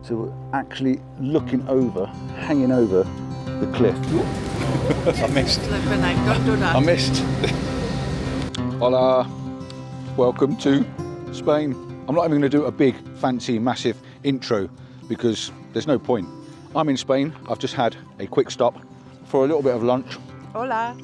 So we're actually looking over, hanging over the cliff. I missed. Don't do that. I missed. Hola, welcome to Spain. I'm not even going to do a big, fancy, massive intro because there's no point. I'm in Spain. I've just had a quick stop for a little bit of lunch. Hola.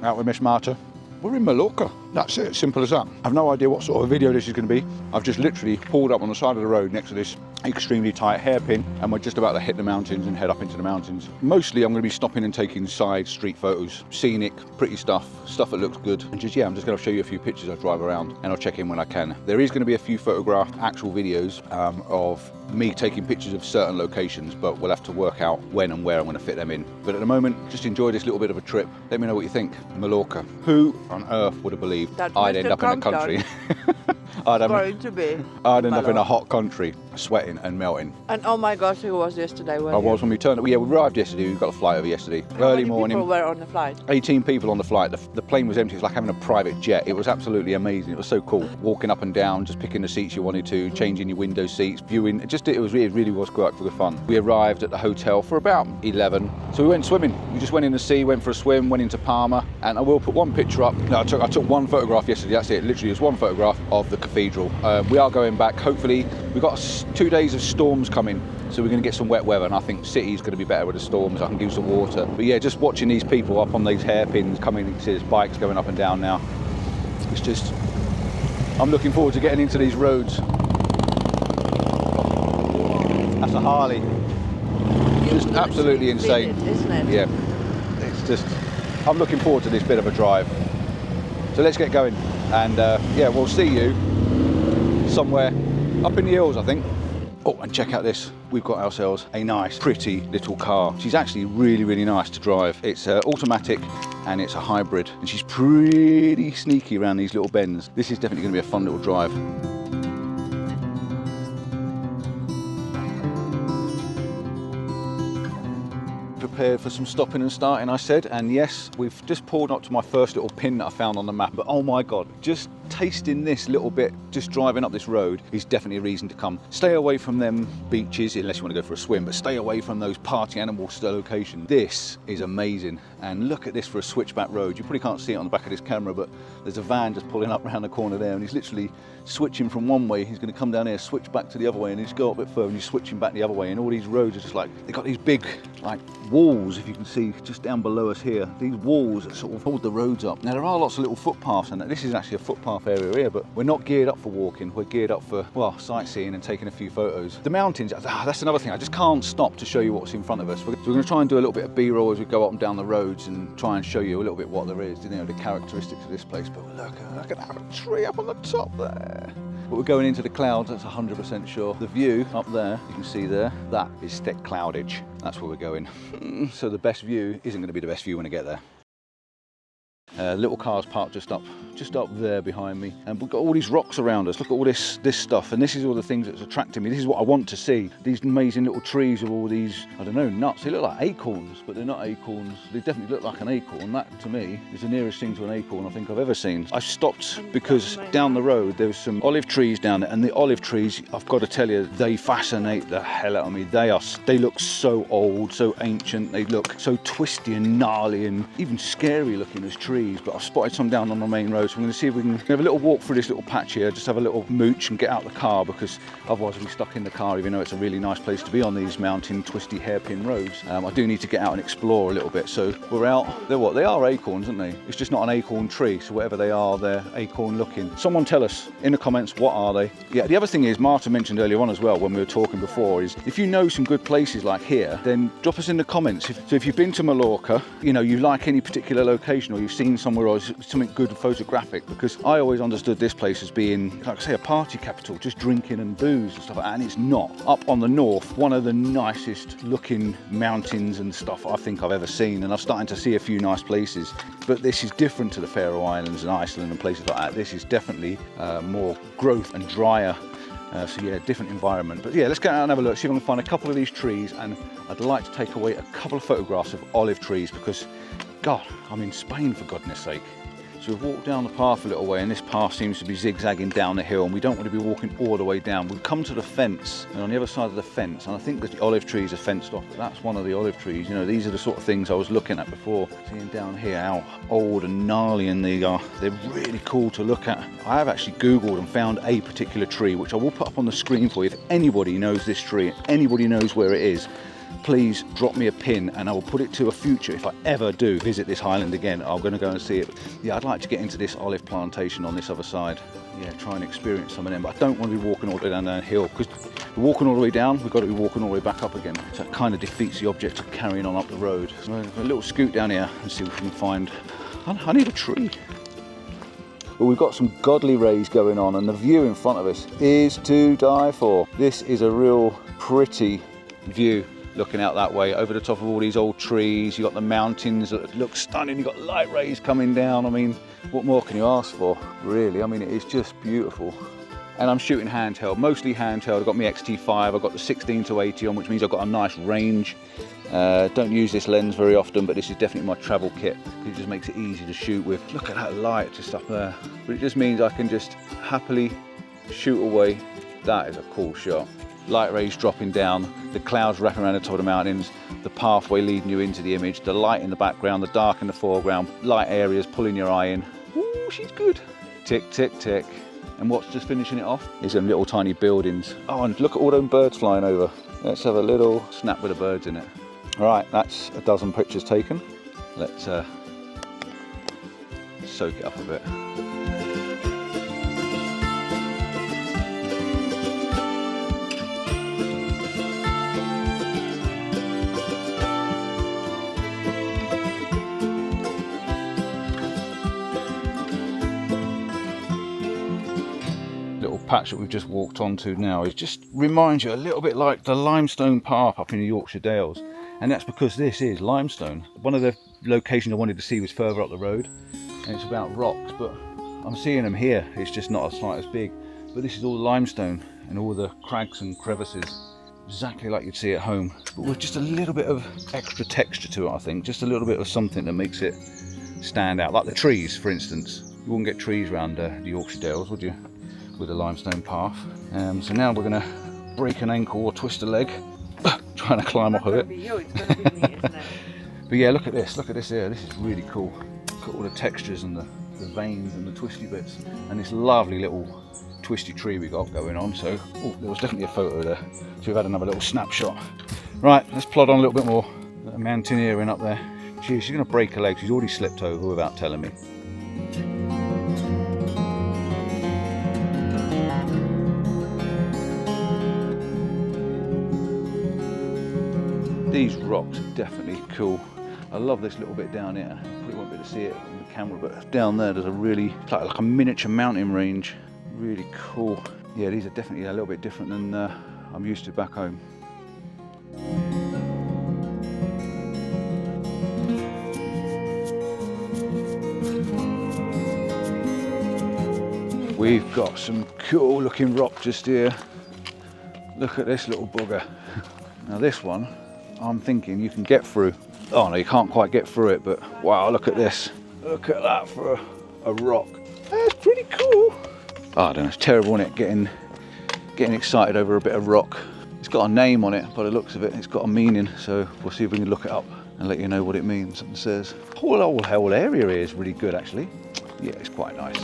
Out with Miss Marta. We're in Mallorca. That's it, simple as that. I've no idea what sort of video this is going to be. I've just literally pulled up on the side of the road next to this extremely tight hairpin and we're just about to hit the mountains and head up into the mountains. Mostly I'm going to be stopping and taking side street photos, scenic, pretty stuff that looks good. And just, yeah, I'm just going to show you a few pictures I drive around and I'll check in when I can. There is going to be a few photographed actual videos of me taking pictures of certain locations, but we'll have to work out when and where I'm going to fit them in. But at the moment, just enjoy this little bit of a trip. Let me know what you think. Mallorca. Who on earth would have believed That I'd end up in a country? I'd end up in a hot country, sweating and melting. And oh my gosh, it was yesterday. I was when we turned up. Yeah, we arrived yesterday. We got a flight over yesterday. Early morning. How many people were on the flight? 18 people on the flight. The plane was empty. It was like having a private jet. It was absolutely amazing. It was so cool. Walking up and down, just picking the seats you wanted to, changing your window seats, viewing. It really was quite good fun. We arrived at the hotel for about 11. So we went swimming. We just went in the sea, went for a swim, went into Palma. And I will put one picture up. No, I took one photograph yesterday. That's it. Literally, just one photograph of the cathedral. We are going back. Hopefully, we've got 2 days of storms coming. So we're going to get some wet weather, and I think city's going to be better with the storms. I can do some water. But yeah, just watching these people up on these hairpins coming, you see there's bikes going up and down now. It's just, I'm looking forward to getting into these roads. That's a Harley. Just absolutely insane. Isn't it? Yeah, it's just, I'm looking forward to this bit of a drive. So let's get going, and yeah, we'll see you somewhere up in the hills, I think. Oh, and check out this. We've got ourselves a nice, pretty little car. She's actually really, really nice to drive. It's automatic and it's a hybrid. And she's pretty sneaky around these little bends. This is definitely going to be a fun little drive. Prepared for some stopping and starting, I said, and yes, we've just pulled up to my first little pin that I found on the map. But oh my god, just tasting this little bit, just driving up this road is definitely a reason to come. Stay away from them beaches unless you want to go for a swim, but stay away from those party animal locations. This is amazing, and look at this for a switchback road. You probably can't see it on the back of this camera, but there's a van just pulling up around the corner there, and he's literally switching from one way. He's going to come down here, switch back to the other way, and he's go up a bit further, and he's switching back the other way. And all these roads are just like, they've got these big like walls, if you can see just down below us here. These walls that sort of hold the roads up. Now there are lots of little footpaths, and this is actually a footpath area here, but we're not geared up for walking. We're geared up for, well, sightseeing and taking a few photos. The mountains, that's another thing. I just can't stop to show you what's in front of us. So we're going to try and do a little bit of B-roll as we go up and down the roads and try and show you a little bit what there is, you know, the characteristics of this place. But look at that tree up on the top there. But we're going into the clouds, that's 100% sure. The view up there, you can see there, that is thick cloudage. That's where we're going. So the best view isn't going to be the best view when I get there. Little cars parked just up there behind me, and we've got all these rocks around us. Look at all this stuff, and this is all the things that's attracting me. This is what I want to see. These amazing little trees with all these, I don't know, nuts. They look like acorns, but they're not acorns. They definitely look like an acorn. That, to me, is the nearest thing to an acorn I think I've ever seen. I stopped because down the road there was some olive trees down there, and the olive trees, I've got to tell you, they fascinate the hell out of me. They look so old, so ancient. They look so twisty and gnarly and even scary looking as trees. But I've spotted some down on the main road, so I'm going to see if we can have a little walk through this little patch here, just have a little mooch and get out the car, because otherwise we'll be stuck in the car, even though it's a really nice place to be on these mountain twisty hairpin roads. I do need to get out and explore a little bit. So we're out. They're what? They are acorns, aren't they? It's just not an acorn tree, so whatever they are, they're acorn looking. Someone tell us in the comments, what are they? Yeah, the other thing is, Marta mentioned earlier on as well when we were talking before, is if you know some good places like here, then drop us in the comments. So if you've been to Mallorca, you know, you like any particular location, or you've seen somewhere or something good photographic, because I always understood this place as being, like I say, a party capital, just drinking and booze and stuff like that, and it's not. Up on the north, one of the nicest looking mountains and stuff I think I've ever seen, and I'm starting to see a few nice places, but this is different to the Faroe Islands and Iceland and places like that. This is definitely more growth and drier. So yeah, different environment. But yeah, let's go out and have a look, see if I can find a couple of these trees, and I'd like to take away a couple of photographs of olive trees, because God, I'm in Spain for goodness sake. So we've walked down the path a little way, and this path seems to be zigzagging down the hill, and we don't want to be walking all the way down. We've come to the fence, and on the other side of the fence, and I think that the olive trees are fenced off, but that's one of the olive trees. You know, these are the sort of things I was looking at before. Seeing down here how old and gnarly and they are. They're really cool to look at. I have actually Googled and found a particular tree, which I will put up on the screen for you. If anybody knows this tree, anybody knows where it is, please drop me a pin and I will put it to a future. If I ever do visit this highland again, I'm going to go and see it. Yeah, I'd like to get into this olive plantation on this other side. Yeah, try and experience some of them, but I don't want to be walking all the way down that hill, because we're walking all the way down, we've got to be walking all the way back up again. So it kind of defeats the object of carrying on up the road. So a little scoot down here and see if we can find, I need a tree. But we've got some godly rays going on, and the view in front of us is to die for. This is a real pretty view. Looking out that way, over the top of all these old trees, you've got the mountains that look stunning, you've got light rays coming down. I mean, what more can you ask for, really? I mean, it is just beautiful. And I'm shooting handheld, mostly handheld. I've got my X-T5, I've got the 16-80 on, which means I've got a nice range. Don't use this lens very often, but this is definitely my travel kit, because it just makes it easy to shoot with. Look at that light just up there. But it just means I can just happily shoot away. That is a cool shot. Light rays dropping down, the clouds wrapping around the top of the mountains, the pathway leading you into the image, the light in the background, the dark in the foreground, light areas pulling your eye in. Ooh, she's good. Tick, tick, tick. And what's just finishing it off is them little tiny buildings. Oh, and look at all them birds flying over. Let's have a little snap with the birds in it. All right, that's a dozen pictures taken. Let's soak it up a bit. Patch that we've just walked onto now is just reminds you a little bit like the limestone path up in the Yorkshire Dales, and that's because this is limestone. One of the locations I wanted to see was further up the road, and it's about rocks, but I'm seeing them here. It's just not as big, but this is all limestone and all the crags and crevices, exactly like you'd see at home, but with just a little bit of extra texture to it. I think just a little bit of something that makes it stand out, like the trees, for instance. You wouldn't get trees around the Yorkshire Dales, would you, with a limestone path? So now we're going to break an ankle or twist a leg trying to climb off of it. But yeah, look at this here. This is really cool. Look at all the textures and the veins and the twisty bits, and this lovely little twisty tree we got going on. So there was definitely a photo there, so we've had another little snapshot. Right, let's plod on a little bit more. A mountaineering up there. She's going to break her leg. She's already slipped over without telling me. These rocks are definitely cool. I love this little bit down here. Probably won't be able to see it on the camera, but down there there's a really, like a miniature mountain range. Really cool. Yeah, these are definitely a little bit different than I'm used to back home. We've got some cool looking rock just here. Look at this little bugger. Now this one, I'm thinking you can get through. Oh no, you can't quite get through it, but wow, look at this. Look at that for a rock. That's pretty cool. Oh, I don't know, it's terrible, isn't it? Getting excited over a bit of rock. It's got a name on it by the looks of it. It's got a meaning, so we'll see if we can look it up and let you know what it means. Something says. The whole area here is really good, actually. Yeah, it's quite nice.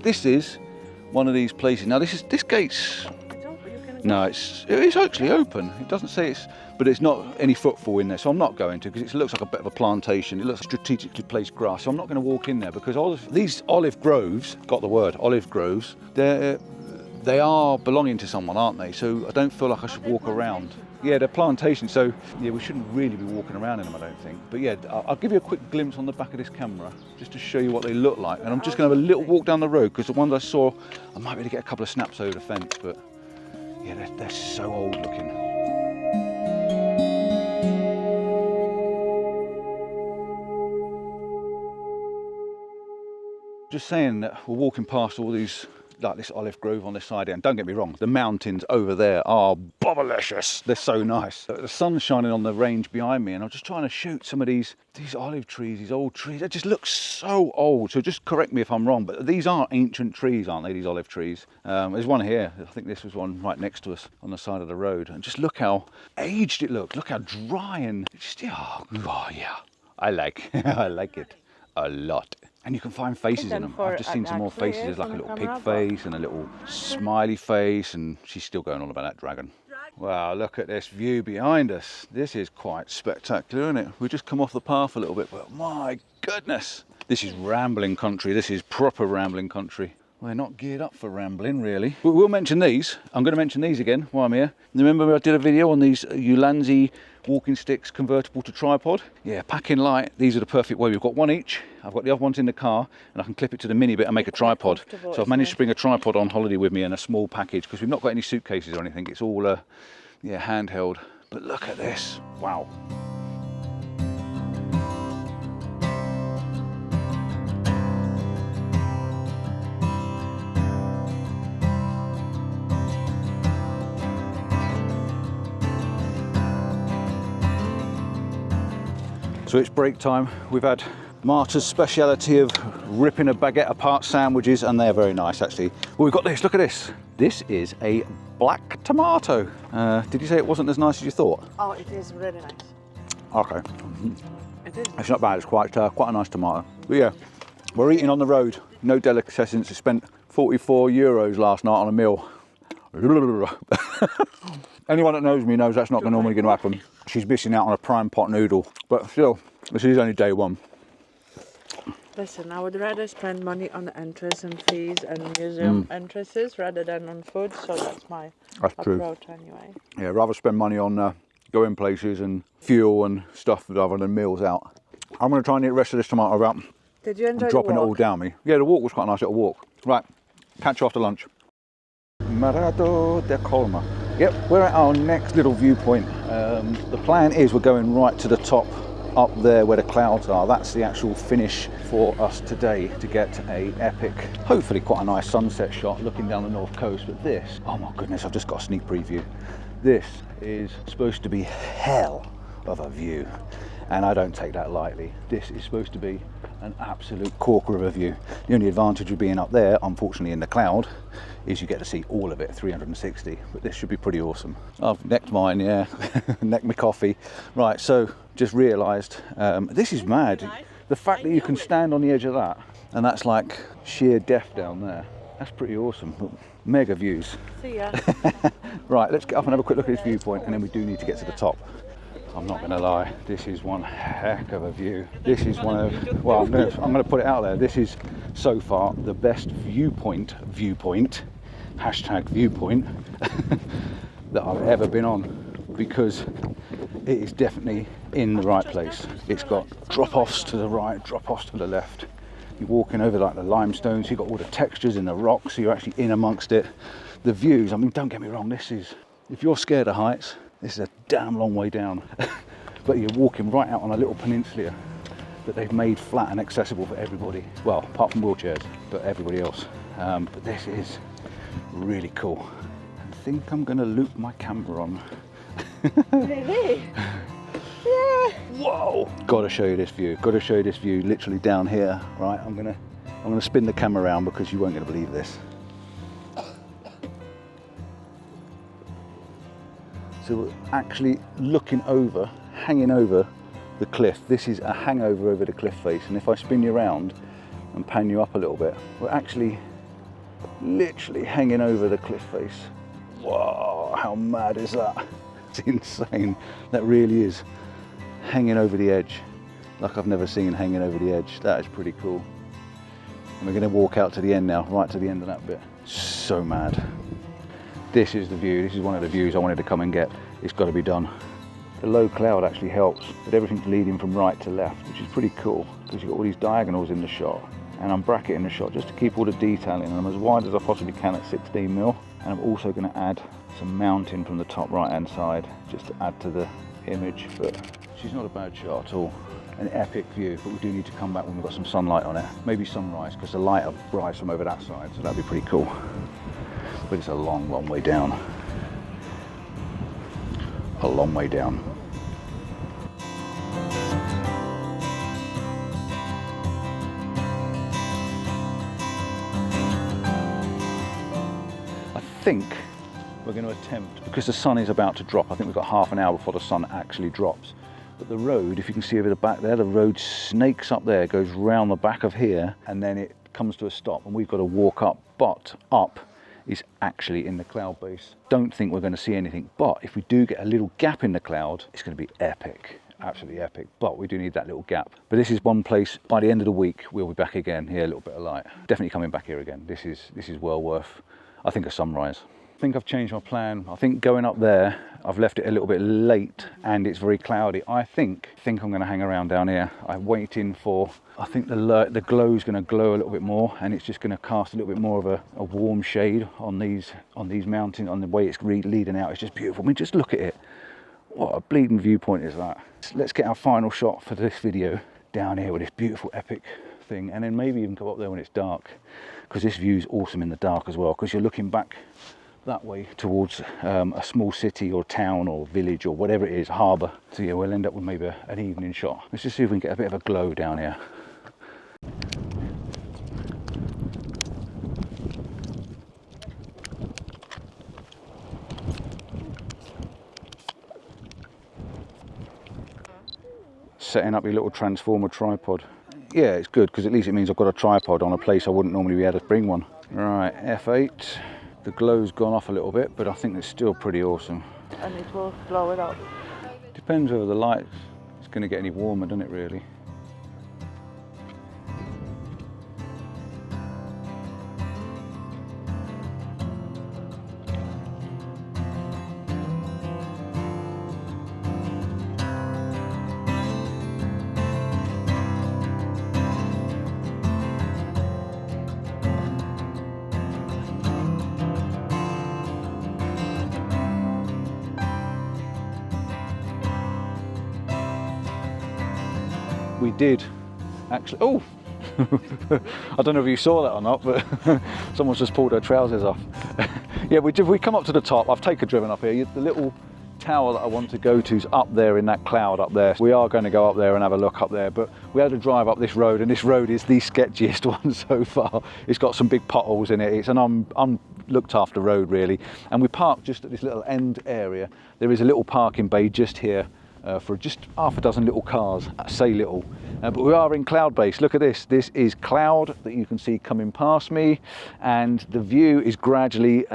This is one of these places. Now this gate's, no, it is actually open. It doesn't say it's, but it's not any footfall in there, so I'm not going to, because it looks like a bit of a plantation. It looks strategically placed grass, so I'm not going to walk in there, because these olive groves, got the word, olive groves, they are belonging to someone, aren't they? So I don't feel like I should walk around. Yeah, they're plantations, so yeah, we shouldn't really be walking around in them, I don't think. But yeah, I'll give you a quick glimpse on the back of this camera, just to show you what they look like. And I'm just going to have a little walk down the road, because the ones I saw, I might be able to get a couple of snaps over the fence, but yeah, they're so old looking. Just saying that we're walking past all these like this olive grove on this side here. And don't get me wrong, the mountains over there are bobblicious. They're so nice. The sun's shining on the range behind me, and I'm just trying to shoot some of these olive trees, these old trees. They just look so old. So just correct me if I'm wrong, but these are ancient trees, aren't they? These olive trees. There's one here. I think this was one right next to us on the side of the road. And just look how aged it looks. Look how dry and just oh yeah. I like it a lot. And you can find faces in them. I've just seen some more faces. There's like a little pig face and a little smiley face, and she's still going on about that dragon. Wow, look at this view behind us. This is quite spectacular, isn't it? We just come off the path a little bit, but my goodness. This is rambling country. This is proper rambling country. We're not geared up for rambling, really. We'll mention these. I'm going to mention these again while I'm here. Remember I did a video on these Ulanzi walking sticks convertible to tripod? Yeah, packing light. These are the perfect way. We've got one each. I've got the other ones in the car, and I can clip it to the mini bit and make a tripod. So I've managed to bring a tripod on holiday with me and a small package, because we've not got any suitcases or anything. It's all yeah, handheld. But look at this. Wow. So it's break time. We've had Marta's speciality of ripping a baguette apart sandwiches, and they're very nice actually. Well, we've got this, look at this. This is a black tomato. Did you say it wasn't as nice as you thought? Oh, it is really nice. Okay. It is. It's not bad, it's quite a nice tomato. But yeah, we're eating on the road. No delicatessens. I spent 44 euros last night on a meal. Anyone that knows me knows that's not normally going to happen. She's missing out on a prime pot noodle. But still, this is only day one. Listen, I would rather spend money on entrance and fees and museum entrances rather than on food, so that's my approach anyway. Yeah, rather spend money on going places and fuel and stuff rather than meals out. I'm going to try and eat the rest of this tomato out. Did you enjoy dropping the walk? it all down me. Yeah, the walk was quite a nice little walk. Right, catch you after lunch. Mirador de Es Colomer. Yep, we're at our next little viewpoint. The plan is we're going right to the top up there where the clouds are. That's the actual finish for us today, to get a epic, hopefully quite a nice sunset shot looking down the north coast. But this, oh my goodness, I've just got a sneak preview. This is supposed to be hell of a view, and I don't take that lightly. This is supposed to be an absolute corker of a view. The only advantage of being up there, unfortunately in the cloud, is you get to see all of it 360, but this should be pretty awesome. I've necked mine, yeah. Necked my coffee. Right, so just realised, this is mad. The fact that you can stand on the edge of that, and that's like sheer death down there. That's pretty awesome. Mega views. See ya. Right, let's get up and have a quick look at this viewpoint, and then we do need to get to the top. I'm not going to lie, this is one heck of a view. This is one of, well, I'm going to put it out there. This is so far the best viewpoint, hashtag viewpoint, that I've ever been on, because it is definitely in the right place. It's got drop-offs to the right, drop-offs to the left. You're walking over like the limestones, you've got all the textures in the rocks, so you're actually in amongst it. The views, I mean, don't get me wrong, this is, if you're scared of heights, this is a damn long way down. But you're walking right out on a little peninsula that they've made flat and accessible for everybody. Well, apart from wheelchairs, but everybody else. But this is really cool. I think I'm going to loop my camera on. Really? Yeah. Whoa! Got to show you this view. Got to show you this view. Literally down here. Right, I'm gonna spin the camera around because you won't going to believe this. So we're actually looking over, hanging over the cliff. This is a hangover over the cliff face, and if I spin you around and pan you up a little bit, we're actually literally hanging over the cliff face. Whoa, how mad is that? It's insane. That really is hanging over the edge, like I've never seen hanging over the edge. That is pretty cool. And we're going to walk out to the end now, right to the end of that bit. So mad. This is the view. This is one of the views I wanted to come and get. It's got to be done. The low cloud actually helps, but everything's leading from right to left, which is pretty cool, because you've got all these diagonals in the shot, and I'm bracketing the shot just to keep all the detailing, and I'm as wide as I possibly can at 16mm, and I'm also going to add some mountain from the top right hand side just to add to the image. But she's not a bad shot at all. an epic view, but we do need to come back when we've got some sunlight on it. Maybe sunrise, because the light will rise from over that side, so that'd be pretty cool. But it's a long, long way down. A long way down. I think we're going to attempt, because the sun is about to drop, I think we've got half an hour before the sun actually drops. But the road, if you can see over the back there, the road snakes up there, goes round the back of here, and then it comes to a stop, and we've got to walk up. But up is actually in the cloud base. Don't think we're going to see anything, but if we do get a little gap in the cloud, it's going to be epic. Absolutely epic, but we do need that little gap. But this is one place, by the end of the week, we'll be back again. Here, a little bit of light. Definitely coming back here again. This is well worth, I think, a sunrise. I think I've changed my plan. I think going up there, I've left it a little bit late and it's very cloudy. I think I'm going to hang around down here. I'm waiting for, I think the glow is going to glow a little bit more, and it's just going to cast a little bit more of a warm shade on these mountains, on the way it's leading out. It's just beautiful. I mean, just look at it. What a bleeding viewpoint is that. Let's get our final shot for this video down here with this beautiful epic thing, and then maybe even go up there when it's dark, because this view is awesome in the dark as well, because you're looking back that way towards a small city or town or village or whatever it is, harbour. So yeah, we'll end up with maybe an evening shot. Let's just see if we can get a bit of a glow down here. Setting up your little transformer tripod. Yeah, it's good, because at least it means I've got a tripod on a place I wouldn't normally be able to bring one. Right, F8. The glow's gone off a little bit, but I think it's still pretty awesome. And it will blow it up. Depends whether the light is going to get any warmer, doesn't it, really? We did actually, oh, I don't know if you saw that or not, but someone's just pulled her trousers off. Yeah, we come up to the top. I've driven up here. The little tower that I want to go to is up there in that cloud up there. We are going to go up there and have a look up there, but we had to drive up this road, and this road is the sketchiest one so far. It's got some big potholes in it. It's an unlooked after road, really. And we parked just at this little end area. There is a little parking bay just here. For just half a dozen little cars, say little, but we are in cloud base. Look at this. This is cloud that you can see coming past me, and the view is gradually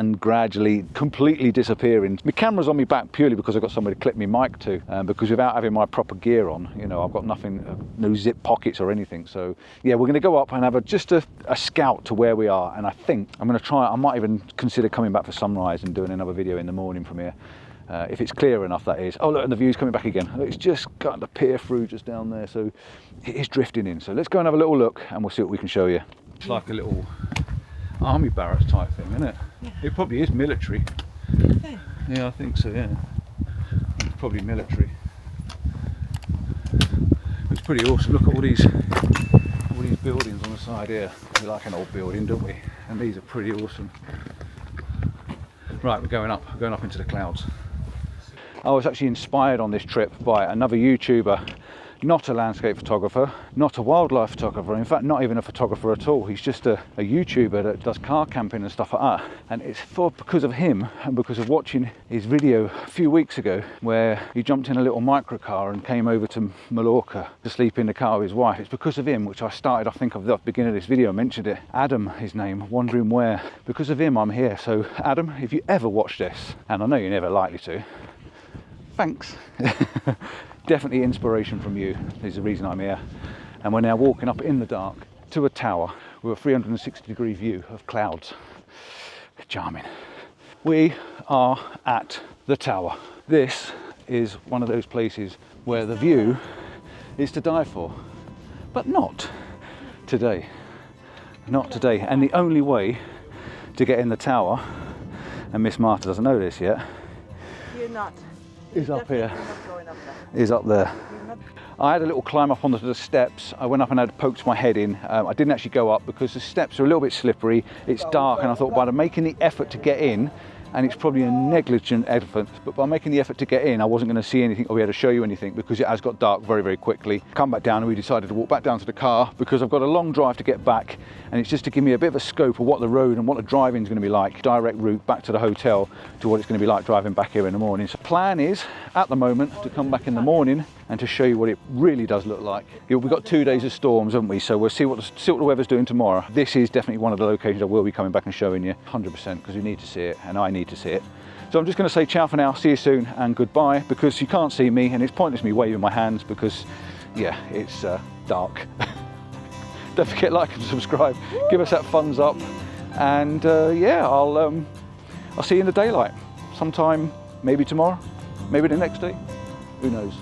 completely disappearing. My camera's on my back purely because I've got somebody to clip my mic to, because without having my proper gear on, you know, I've got nothing, no zip pockets or anything. So yeah, we're going to go up and have just a scout to where we are, and I think I'm going to try. I might even consider coming back for sunrise and doing another video in the morning from here. If it's clear enough, that is. Oh look, and the view's coming back again. It's just got the pier through just down there, so it is drifting in. So let's go and have a little look, and we'll see what we can show you. It's like a little army barracks type thing, isn't it? Yeah. It probably is military. Okay. Yeah, I think so, yeah. It's probably military. It's pretty awesome. Look at all these buildings on the side here. We like an old building, don't we? And these are pretty awesome. Right, we're going up into the clouds. I was actually inspired on this trip by another YouTuber, not a landscape photographer, not a wildlife photographer, in fact not even a photographer at all. He's just a YouTuber that does car camping and stuff like that. And it's because of him and because of watching his video a few weeks ago where he jumped in a little microcar and came over to Mallorca to sleep in the car with his wife. It's because of him, which I started, I think, at the beginning of this video. I mentioned it. Adam, his name, wondering where. Because of him, I'm here. So Adam, if you ever watch this, and I know you're never likely to, thanks. Definitely inspiration from you is the reason I'm here. And we're now walking up in the dark to a tower with a 360-degree view of clouds. Charming. We are at the tower. This is one of those places where the view is to die for, but not today. Not today. And the only way to get in the tower, and Miss Martha doesn't know this yet. You're not is up here. Definitely not going up there. Is up there. We're not- I had a little climb up onto the steps. I went up and had poked my head in. I didn't actually go up because the steps are a little bit slippery. It's dark, and I thought by making the effort to get in, and it's probably a negligent effort, but by making the effort to get in, I wasn't going to see anything or be able to show you anything because it has got dark very, very quickly. Come back down and we decided to walk back down to the car because I've got a long drive to get back, and it's just to give me a bit of a scope of what the road and what the driving is going to be like, direct route back to the hotel to what it's going to be like driving back here in the morning. So plan is, at the moment, to come back in the morning and to show you what it really does look like. We've got 2 days of storms, haven't we? So we'll see what the weather's doing tomorrow. This is definitely one of the locations I will be coming back and showing you 100% because we need to see it and I need to see it. So I'm just going to say ciao for now, see you soon and goodbye, because you can't see me and it's pointless me waving my hands because, yeah, it's dark. Don't forget to like and subscribe, give us that thumbs up, and yeah, I'll see you in the daylight sometime, maybe tomorrow, maybe the next day, who knows.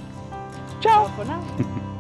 Ciao! For now.